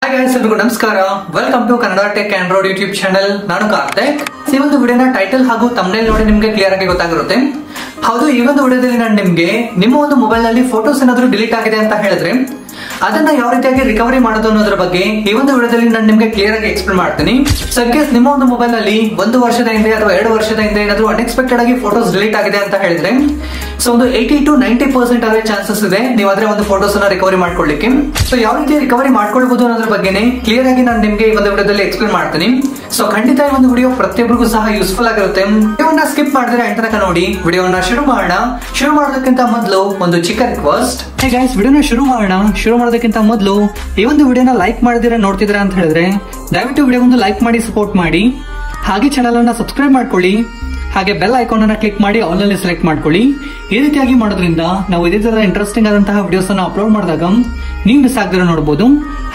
Hi guys, ಎಲ್ರಿಗೂ ನಮಸ್ಕಾರ. Welcome to Kannada tech android YouTube channel. ನಾನು ಕಾರ್ತಿಕ್. ಈ ಒಂದು ವಿಡಿಯೋನ ಟೈಟಲ್ ಹಾಗೂ ಥಂಬ್ನೇಲ್ ನೋಡಿ ನಿಮ್ಗೆ ಕ್ಲಿಯರ್ ಆಗಿ ಗೊತ್ತಾಗಿರುತ್ತೆ. ಹೌದು, ಈ ಒಂದು ವಿಡಿಯೋದಲ್ಲಿ ನಾನು ನಿಮ್ಗೆ ನಿಮ್ಮ ಒಂದು ಮೊಬೈಲ್ ನಲ್ಲಿ ಫೋಟೋಸ್ ಏನಾದ್ರು ಡಿಲೀಟ್ ಆಗಿದೆ ಅಂತ ಹೇಳಿದ್ರೆ ಅದನ್ನ ಯಾವ ರೀತಿಯಾಗಿ ರಿಕವರಿ ಮಾಡೋದು ಅನ್ನೋದ್ರ ಬಗ್ಗೆ ಈ ಒಂದು ವಿಡಿಯೋದಲ್ಲಿ ನಾನು ನಿಮ್ಗೆ ಕ್ಲಿಯರ್ ಆಗಿ ಎಕ್ಸ್ಪ್ಲೇನ್ ಮಾಡ್ತೀನಿ. ಸೊ ಕೇಸ್ ನಿಮ್ಮ ಒಂದು ಮೊಬೈಲ್ ನಲ್ಲಿ 1 ವರ್ಷದ ಹಿಂದೆ ಅಥವಾ 2 ವರ್ಷದ ಹಿಂದೆ ಏನಾದ್ರು ಅನ್ಎಕ್ಸ್ಪೆಕ್ಟೆಡ್ ಆಗಿ ಫೋಟೋಸ್ ಡಿಲೀಟ್ ಆಗಿದೆ ಅಂತ ಹೇಳಿದ್ರೆ ಸೊ ಒಂದು 80 to 90% ಆದ್ರೆ ಚಾನ್ಸಸ್ ಇದೆ ನೀವು ಅದ್ರ ಒಂದು ಫೋಟೋಸ್ ಅನ್ನ ರಿಕವರಿ ಮಾಡ್ಕೊಳ್ಳಿಕ್ಕೆ. ಸೊ ಯಾವ ರೀತಿ ರಿಕವರಿ ಮಾಡ್ಕೊಳ್ಬಹುದು ಅನ್ನೋದ್ರ ಬಗ್ಗೆನೇ ಕ್ಲಿಯರ್ ಆಗಿ ನಾನು ನಿಮ್ಗೆ ಈ ಒಂದು ವಿಡಿಯೋದಲ್ಲಿ ಎಕ್ಸ್ಪ್ಲೇನ್ ಮಾಡ್ತೀನಿ. ಸೊ ಖಂಡಿತ ಈ ಒಂದು ವಿಡಿಯೋ ಪ್ರತಿಯೊಬ್ಬರಿಗೂ ಸಹ ಯೂಸ್ಫುಲ್ ಆಗಿರುತ್ತೆ. ವಿಡಿಯೋನ ಸ್ಕಿಪ್ ಮಾಡಿದ್ರೆ ಎಂಡ್ ತನಕ ನೋಡಿ. ವಿಡಿಯೋನ ಶುರು ಮಾಡೋಣ. ಶುರು ಮಾಡೋದಕ್ಕಿಂತ ಮೊದಲು ಒಂದು ಚಿಕ್ಕ ರಿಕ್ವೆಸ್ಟ್. ಹೇ ಗೈಸ್, ವಿಡಿಯೋನ ಶುರು ಮಾಡೋದಕ್ಕಿಂತ ಮೊದಲು ಈ ಒಂದು ವಿಡಿಯೋನ ಲೈಕ್ ಮಾಡಿದಿರಾ ನೋಡ್ತಿದ್ದೀರಾ ಅಂತ ಹೇಳಿದ್ರೆ ದಯವಿಟ್ಟು ವಿಡಿಯೋ ಒಂದು ಲೈಕ್ ಮಾಡಿ ಸಪೋರ್ಟ್ ಮಾಡಿ. ಹಾಗೆ ಚಾನಲ್ ಅನ್ನ ಸಬ್ಸ್ಕ್ರೈಬ್ ಮಾಡ್ಕೊಳ್ಳಿ. ಹಾಗೆ ಬೆಲ್ ಐಕಾನ್ ಅನ್ನ ಕ್ಲಿಕ್ ಮಾಡಿ ಆಲ್ ನಲ್ಲಿ ಸೆಲೆಕ್ಟ್ ಮಾಡ್ಕೊಳ್ಳಿ. ಈ ರೀತಿಯಾಗಿ ಮಾಡೋದ್ರಿಂದ ನಾವು ಇದೇ ತರ ಇಂಟ್ರೆಸ್ಟಿಂಗ್ ಆದಂತಹ ವಿಡಿಯೋಸ್ ಅನ್ನ ಅಪ್ಲೋಡ್ ಮಾಡಿದಾಗ ನೀವು ಮಿಸ್ ಆಗದಿರೋ ನೋಡಬಹುದು.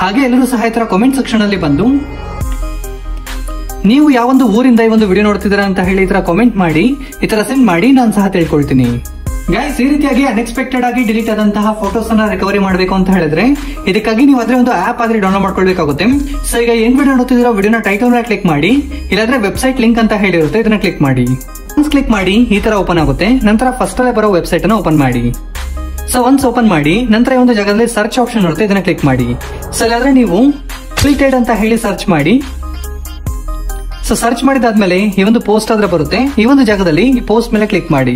ಹಾಗೆ ಎಲ್ಲರೂ ಸಹ ಈ ತರ ಕಾಮೆಂಟ್ ಸೆಕ್ಷನ್ ಅಲ್ಲಿ ಬಂದು ನೀವು ಯಾವೊಂದು ಊರಿಂದ ಈ ಒಂದು ವಿಡಿಯೋ ನೋಡ್ತಿದ್ದೀರಾ ಅಂತ ಹೇಳಿ ಈ ತರ ಕಾಮೆಂಟ್ ಮಾಡಿ, ಈ ತರ ಸೆಂಡ್ ಮಾಡಿ, ನಾನು ಸಹ ತಿಳ್ಕೊಳ್ತೀನಿ. ಗೈಸ್, ಈ ರೀತಿಯಾಗಿ ಅನ್ಎಕ್ಸ್ಪೆಕ್ಟೆಡ್ ಆಗಿ ಡಿಲೀಟ್ ಆದಂತಹ ಫೋಟೋಸ್ ಅನ್ನ ರಿಕವರಿ ಮಾಡಬೇಕು ಅಂತ ಹೇಳಿದ್ರೆ ಇದಕ್ಕಾಗಿ ನೀವು ಅದ್ರ ಒಂದು ಆಪ್ ಆದ್ರೆ ಡೌನ್ಲೋಡ್ ಮಾಡ್ಕೊಳ್ಬೇಕಾಗುತ್ತೆ. ಸೊ ಈಗ ಏನ್ ವಿಡಿಯೋ ನೋಡ್ತಿದ್ದೀರಾ ವಿಡಿಯೋನ ಟೈಟಲ್ ಮೇಲೆ ಕ್ಲಿಕ್ ಮಾಡಿ, ಇಲ್ಲಾಂದ್ರೆ ವೆಬ್ಸೈಟ್ ಲಿಂಕ್ ಅಂತ ಹೇಳಿರುತ್ತೆ ಇದನ್ನ ಕ್ಲಿಕ್ ಮಾಡಿ. ಕ್ಲಿಕ್ ಮಾಡಿ ಈ ತರ ಓಪನ್ ಆಗುತ್ತೆ. ನಂತರ ಫಸ್ಟ್ ಅಲ್ಲೇ ಬರೋ ವೆಬ್ಸೈಟ್ ಅನ್ನ ಓಪನ್ ಮಾಡಿ. ಸೊ ಒನ್ಸ್ ಓಪನ್ ಮಾಡಿ ನಂತರ ಒಂದು ಜಾಗದಲ್ಲಿ ಸರ್ಚ್ ಆಪ್ಷನ್ ಇರುತ್ತೆ, ಇದನ್ನ ಕ್ಲಿಕ್ ಮಾಡಿ. ಸೊ ಇಲ್ಲಾಂದ್ರೆ ನೀವು ಡಿಲೀಟೆಡ್ ಅಂತ ಹೇಳಿ ಸರ್ಚ್ ಮಾಡಿ. ಸೊ ಸರ್ಚ್ ಮಾಡಿದಾದ್ಮೇಲೆ ಈ ಒಂದು ಪೋಸ್ಟ್ ಆದ್ರೆ ಬರುತ್ತೆ. ಈ ಒಂದು ಜಾಗದಲ್ಲಿ ಈ ಪೋಸ್ಟ್ ಮೇಲೆ ಕ್ಲಿಕ್ ಮಾಡಿ.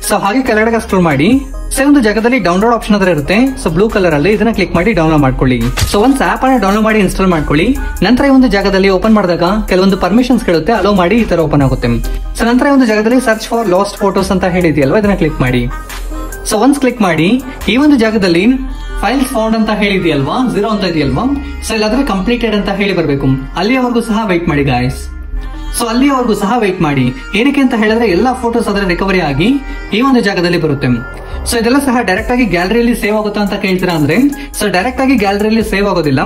ಸೊ ಹಾಗೆ ಕೆಳಗಡೆ ಸ್ಕ್ರೋಲ್ ಮಾಡಿ. ಸೊ ಒಂದು ಜಾಗದಲ್ಲಿ ಡೌನ್ಲೋಡ್ ಆಪ್ಷನ್ ಆದ್ರೆ ಇರುತ್ತೆ. ಸೊ ಬ್ಲೂ ಕಲರ್ ಅಲ್ಲಿ ಇದನ್ನ ಕ್ಲಿಕ್ ಮಾಡಿ ಡೌನ್ಲೋಡ್ ಮಾಡ್ಕೊಳ್ಳಿ. ಸೊ ಒಂದ್ ಆಪ್ ಅನ್ನ ಡೌನ್ಲೋಡ್ ಮಾಡಿ ಇನ್ಸ್ಟಾಲ್ ಮಾಡ್ಕೊಳ್ಳಿ. ನಂತರ ಈ ಒಂದು ಜಾಗದಲ್ಲಿ ಓಪನ್ ಮಾಡಿದಾಗ ಕೆಲವೊಂದು ಪರ್ಮಿಷನ್ಸ್ ಕೇಳುತ್ತೆ, ಅಲೋ ಮಾಡಿ ಈ ತರ ಓಪನ್ ಆಗುತ್ತೆ. ಸೊ ನಂತರ ಈ ಒಂದು ಜಾಗದಲ್ಲಿ ಸರ್ಚ್ ಫಾರ್ ಲಾಸ್ಟ್ ಫೋಟೋಸ್ ಅಂತ ಹೇಳಿದೆಯಲ್ವಾ, ಇದನ್ನ ಕ್ಲಿಕ್ ಮಾಡಿ. ಸೊ ಒನ್ಸ್ ಕ್ಲಿಕ್ ಮಾಡಿ ಈ ಒಂದು ಜಾಗದಲ್ಲಿ ಫೈಲ್ಸ್ ಫೌಂಡ್ ಅಂತ ಹೇಳಿದೆಯಲ್ವಾ, 0 ಅಂತ ಇದೆಯಲ್ವಾ, ಸೊ ಇಲ್ಲಾದ್ರೆ ಕಂಪ್ಲೀಟೆಡ್ ಅಂತ ಹೇಳಿ ಬರ್ಬೇಕು. ಅಲ್ಲಿಯವರೆಗೂ ಸಹ ವೆಯ್ಟ್ ಮಾಡಿ ಗಾಯ್ಸ್. ಸೊ ಅಲ್ಲಿಯವರೆಗೂ ಸಹ ವೆಯ್ಟ್ ಮಾಡಿ. ಏನಕ್ಕೆ ಅಂತ ಹೇಳಿದ್ರೆ ಎಲ್ಲಾ ಫೋಟೋಸ್ ಅದರ ರಿಕವರಿ ಆಗಿ ಈ ಒಂದು ಜಾಗದಲ್ಲಿ ಬರುತ್ತೆ. ಸೊ ಇದೆಲ್ಲ ಸಹ ಡೈರೆಕ್ಟ್ ಆಗಿ ಗ್ಯಾಲರಿಯಲ್ಲಿ ಸೇವ್ ಆಗುತ್ತಾ ಅಂತ ಕೇಳ್ತೀರಾ ಅಂದ್ರೆ ಸೊ ಡೈರೆಕ್ಟ್ ಆಗಿ ಗ್ಯಾಲರಿಯಲ್ಲಿ ಸೇವ್ ಆಗೋದಿಲ್ಲ.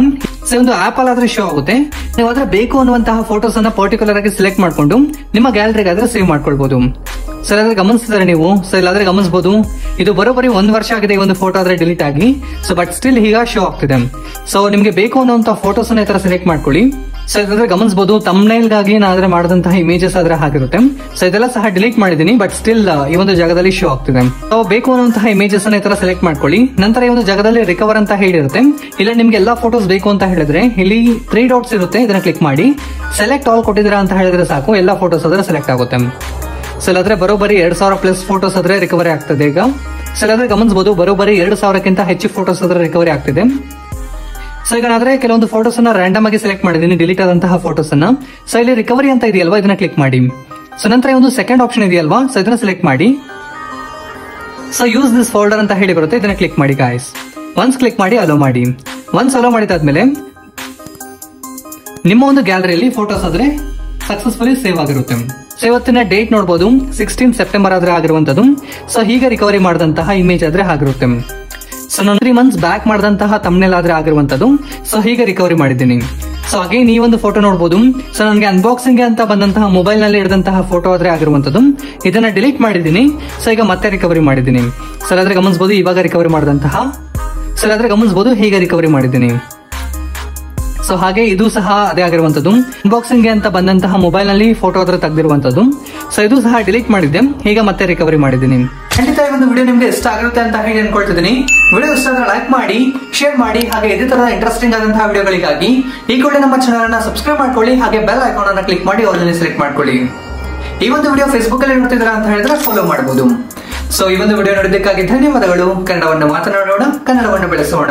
ಸೊ ಒಂದು ಆಪ್ ಆದ್ರೆ ಶೋ ಆಗುತ್ತೆ. ನೀವು ಅದ್ರ ಬೇಕು ಅನ್ನುವಂತಹ ಫೋಟೋಸ್ ಅನ್ನ ಪರ್ಟಿಕ್ಯುಲರ್ ಆಗಿ ಸೆಲೆಕ್ಟ್ ಮಾಡ್ಕೊಂಡು ನಿಮ್ಮ ಗ್ಯಾಲರಿಗೆ ಆದ್ರೆ ಸೇವ್ ಮಾಡ್ಕೊಳ್ಬಹುದು. ಸೊ ಇಲ್ಲಾದ್ರೆ ಗಮನಿಸ್ತಿದ್ದಾರೆ ನೀವು, ಸೊ ಇಲ್ಲಾದ್ರೆ ಗಮನಿಸಬಹುದು ಇದು ಬರೋಬ್ಬರಿ 1 ವರ್ಷ ಆಗಿದೆ ಈ ಒಂದು ಫೋಟೋ ಆದ್ರೆ ಡಿಲೀಟ್ ಆಗಿ. ಸೊ ಬಟ್ ಸ್ಟಿಲ್ ಈಗ ಶೋ ಆಗ್ತಿದೆ. ಸೊ ನಿಮ್ಗೆ ಬೇಕು ಅನ್ನುವಂತ ಫೋಟೋಸ್ ಅನ್ನ ಈ ತರ ಸೆಲೆಕ್ಟ್ ಮಾಡ್ಕೊಳ್ಳಿ. ಸೊ ಇದಾದ್ರೆ ಗಮನಿಸಬಹುದು ಥಂಬ್ನೇಲ್ ಗಾಗಿ ನಾದ್ರೆ ಮಾಡಿದಂತಹ ಇಮೇಜಸ್ ಆದ್ರೆ ಆಗಿರುತ್ತೆ. ಸೊ ಇದೆಲ್ಲ ಸಹ ಡಿಲೀಟ್ ಮಾಡಿದೀನಿ, ಬಟ್ ಸ್ಟಿಲ್ ಈ ಒಂದು ಜಾಗದಲ್ಲಿ ಶೋ ಆಗ್ತಿದೆ. ಸೊ ಬೇಕು ಅನ್ನುವಂತಹ ಇಮೇಜಸ್ ಅನ್ನ ಈ ತರ ಸೆಲೆಕ್ಟ್ ಮಾಡ್ಕೊಳ್ಳಿ. ನಂತರ ಈ ಒಂದು ಜಾಗದಲ್ಲಿ ರಿಕವರ್ ಅಂತ ಹೇಳಿರುತ್ತೆ. ಇಲ್ಲ ನಿಮ್ಗೆ ಎಲ್ಲಾ ಫೋಟೋಸ್ ಬೇಕು ಅಂತ ಹೇಳಿದ್ರೆ ಇಲ್ಲಿ 3 ಡಾಟ್ಸ್ ಇರುತ್ತೆ, ಇದನ್ನ ಕ್ಲಿಕ್ ಮಾಡಿ ಸೆಲೆಕ್ಟ್ ಆಲ್ ಕೊಟ್ಟಿದ್ದೀರಾ ಅಂತ ಹೇಳಿದ್ರೆ ಸಾಕು, ಎಲ್ಲಾ ಫೋಟೋಸ್ ಆದ್ರೆ ಸೆಲೆಕ್ಟ್ ಆಗುತ್ತೆ. ಸೊ ಇಲ್ಲಾದ್ರೆ ಬರೋಬ್ಬರಿ 2000+ ಫೋಟೋಸ್ ಆದ್ರೆ ರಿಕವರಿ ಆಗ್ತದೆ ಈಗ. ಸೊ ಇಲ್ಲಾದ್ರೆ ಗಮನಿಸಬಹುದು ಬರೋಬ್ಬರಿ 2000ಕ್ಕಿಂತ ಹೆಚ್ಚು ಫೋಟೋಸ್ ಆದ್ರೆ ರಿಕವರಿ ಆಗ್ತಿದೆ. ಸೊ ಈಗ ನಾದ್ರೆ ಕೆಲವೊಂದು ಫೋಟೋಸ್ ಅನ್ನ ರ್ಯಾಂಡಮ್ ಆಗಿ ಸೆಲೆಕ್ಟ್ ಮಾಡಿದೀನಿ, ಡಿಲೀಟ್ ಆದಂತಹ ಫೋಟೋಸ್ ಅನ್ನ. ಸೊ ಇಲ್ಲಿ ರಿಕವರಿ ಅಂತ ಇದೆಯಲ್ವಾ, ಇದನ್ನ ಕ್ಲಿಕ್ ಮಾಡಿ. ಸೊ ನಂತರ ಒಂದು ಸೆಕೆಂಡ್ ಆಪ್ಷನ್ ಇದೆಯಲ್ವಾ, ಸೊ ಇದನ್ನ ಸೆಲೆಕ್ಟ್ ಮಾಡಿ. ಸೊ ಯೂಸ್ ದಿಸ್ ಫೋಲ್ಡರ್ ಅಂತ ಹೇಳಿ ಬರುತ್ತೆ, ಇದನ್ನ ಕ್ಲಿಕ್ ಮಾಡಿ ಗಾಯ್ಸ್. ಒನ್ಸ್ ಕ್ಲಿಕ್ ಮಾಡಿ ಅಲೋ ಮಾಡಿ. ಒನ್ಸ್ ಅಲೋ ಮಾಡಿದಾದ್ಮೇಲೆ ನಿಮ್ಮ ಒಂದು ಗ್ಯಾಲರಿಯಲ್ಲಿ ಫೋಟೋಸ್ ಆದ್ರೆ ಸಕ್ಸಸ್ಫುಲಿ ಸೇವ್ ಆಗಿರುತ್ತೆ. ಸೊ ಇವತ್ತಿನ ಡೇಟ್ ನೋಡಬಹುದು 16 ಸೆಪ್ಟೆಂಬರ್ ಆದ್ರೆ ಆಗಿರುವಂತದ್ದು. ಸೊ ಹೀಗೆ ರಿಕವರಿ ಮಾಡಿದಂತಹ ಇಮೇಜ್ ಆದ್ರೆ ಆಗಿರುತ್ತೆ. ಸೊ ನಾನು 3 months ಬ್ಯಾಕ್ ಮಾಡಿದಂತಹ ಥಂಬ್ನೇಲ್ ಆದ್ರೆ ಆಗಿರುವಂತದ್ದು. ಸೊ ಹೀಗೆ ರಿಕವರಿ ಮಾಡಿದ್ದೀನಿ. ಸೊ ಅಗೇನ್ ಈ ಒಂದು ಫೋಟೋ ನೋಡಬಹುದು. ಸೊ ನನಗೆ ಅನ್ಬಾಕ್ಸಿಂಗ್ ಅಂತ ಬಂದಂತಹ ಮೊಬೈಲ್ ನಲ್ಲಿ ಹಿಡಿದಂತಹ ಫೋಟೋ ಆದ್ರೆ ಆಗಿರುವಂತದ್ದು. ಇದನ್ನ ಡಿಲೀಟ್ ಮಾಡಿದ್ದೀನಿ. ಸೊ ಈಗ ಮತ್ತೆ ರಿಕವರಿ ಮಾಡಿದ್ದೀನಿ. ಸೊ ಅದಾದ್ರೆ ಗಮನಿಸಬಹುದು ಇವಾಗ ರಿಕವರಿ ಮಾಡಿದಂತಹ. ಸೊ ಅದಾದ್ರೆ ಗಮನಿಸಬಹುದು ಹೀಗೆ ರಿಕವರಿ ಮಾಡಿದ್ದೀನಿ. ಸೊ ಹಾಗೆ ಇದು ಸಹ ಅದೇ ಆಗಿರುವಂತದ್ದು. ಅನ್ಬಾಕ್ಸಿಂಗ್ ಅಂತ ಬಂದಂತಹ ಮೊಬೈಲ್ ನಲ್ಲಿ ಫೋಟೋ ಆದ್ರೆ ತೆಗೆದಿರುವಂತದ್ದು. ಸೊ ಇದು ಸಹ ಡಿಲೀಟ್ ಮಾಡಿದ್ದೆ, ಈಗ ಮತ್ತೆ ರಿಕವರಿ ಮಾಡಿದ್ದೀನಿ. ಖಂಡಿತ ಈ ಒಂದು ವಿಡಿಯೋ ನಿಮ್ಗೆ ಇಷ್ಟ ಆಗುತ್ತೆ ಅಂತ ಹೇಳಿ ಅನ್ಕೊಳ್ತಿದ್ದೀನಿ. ವಿಡಿಯೋ ಇಷ್ಟ ಆದ್ರೆ ಲೈಕ್ ಮಾಡಿ, ಶೇರ್ ಮಾಡಿ. ಹಾಗೆ ಇದೇ ತರದ ಇಂಟ್ರೆಸ್ಟಿಂಗ್ ಆದಂತಹ ವಿಡಿಯೋಗಳಿಗಾಗಿ ಈ ಕೂಡಲೇ ನಮ್ಮ ಚಾನಲ್ ಅನ್ನ ಸಬ್ಸ್ಕ್ರೈಬ್ ಮಾಡ್ಕೊಳ್ಳಿ. ಹಾಗೆ ಬೆಲ್ ಐಕಾನ್ ಅನ್ನ ಕ್ಲಿಕ್ ಮಾಡಿ ಆಲ್ ಸೆಲೆಕ್ಟ್ ಮಾಡ್ಕೊಳ್ಳಿ. ಈ ಒಂದು ವಿಡಿಯೋ ಫೇಸ್ಬುಕ್ ಅಲ್ಲಿ ನೋಡ್ತಿದ್ದೀರಾ ಅಂತ ಹೇಳಿದ್ರೆ ಫಾಲೋ ಮಾಡಬಹುದು. ಸೊ ಈ ಒಂದು ವಿಡಿಯೋ ನೋಡಿದ್ದಕ್ಕಾಗಿ ಧನ್ಯವಾದಗಳು. ಕನ್ನಡವನ್ನು ಮಾತನಾಡೋಣ, ಕನ್ನಡವನ್ನು ಬೆಳೆಸೋಣ.